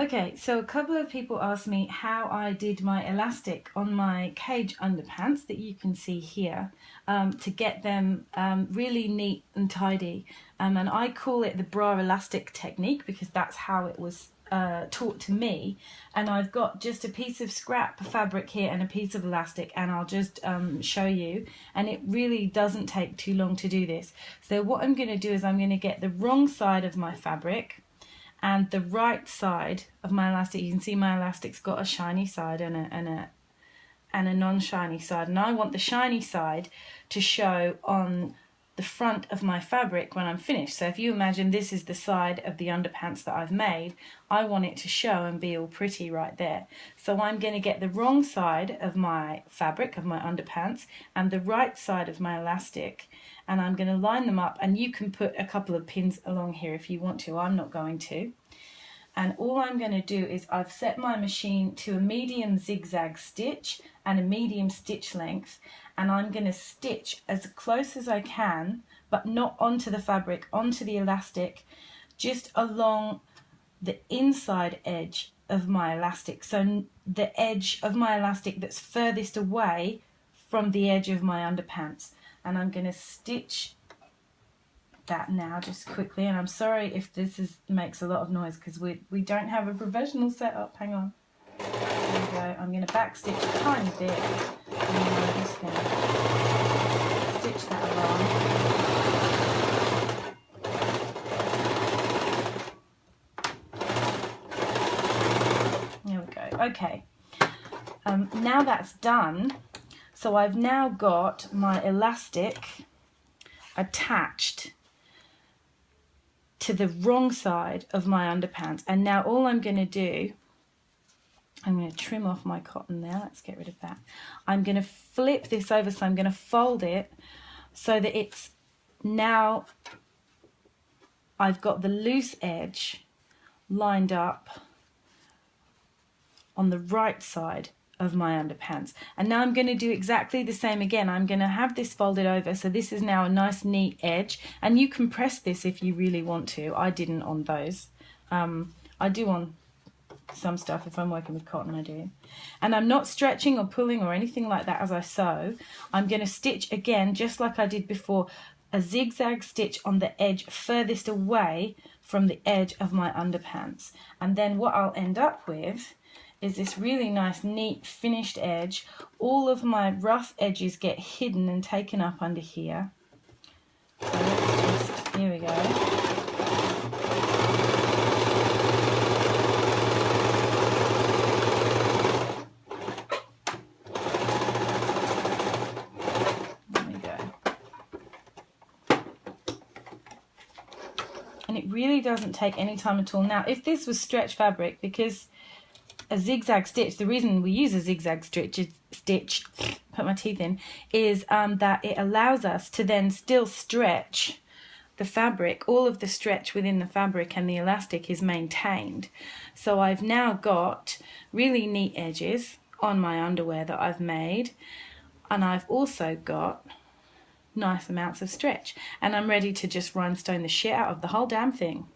Okay, so a couple of people asked me how I did my elastic on my cage underpants that you can see here, to get them really neat and tidy. And I call it the bra elastic technique because that's how it was taught to me. And I've got just a piece of scrap fabric here and a piece of elastic, and I'll just show you. And it really doesn't take too long to do this. So what I'm going to do is I'm going to get the wrong side of my fabric and the right side of my elastic. You can see my elastic's got a shiny side and a non-shiny side, and I want the shiny side to show on the front of my fabric when I'm finished. So if you imagine this is the side of the underpants that I've made, I want it to show and be all pretty right there. So I'm going to get the wrong side of my fabric, of my underpants, and the right side of my elastic, and I'm going to line them up, and you can put a couple of pins along here if you want to. I'm not going to. And all I'm going to do is I've set my machine to a medium zigzag stitch and a medium stitch length, and I'm going to stitch as close as I can, but not onto the fabric, onto the elastic, just along the inside edge of my elastic. So the edge of my elastic that's furthest away from the edge of my underpants. And I'm going to stitch that now just quickly, and I'm sorry if this makes a lot of noise because we don't have a professional setup. Hang on. There we go. I'm going to back stitch a tiny bit, and then I'm just going to stitch that along. There we go. Okay. Now that's done. So I've now got my elastic attached to the wrong side of my underpants, and now all I'm going to do, I'm going to trim off my cotton there. Let's get rid of that. I'm going to flip this over, so I'm going to fold it so that it's now, I've got the loose edge lined up on the right side of my underpants. And now I'm going to do exactly the same again. I'm going to have this folded over, so this is now a nice neat edge, and you can press this if you really want to. I didn't on those. I do on some stuff. If I'm working with cotton, I do. And I'm not stretching or pulling or anything like that as I sew. I'm going to stitch again, just like I did before, a zigzag stitch on the edge furthest away from the edge of my underpants. And then what I'll end up with is this really nice, neat, finished edge. All of my rough edges get hidden and taken up under here. So let's just, here we go. There we go. And it really doesn't take any time at all. Now, if this was stretch fabric, because a zigzag stitch, the reason we use a zigzag stitch, put my teeth in, is that it allows us to then still stretch the fabric. All of the stretch within the fabric and the elastic is maintained. So I've now got really neat edges on my underwear that I've made, and I've also got nice amounts of stretch, and I'm ready to just rhinestone the shit out of the whole damn thing.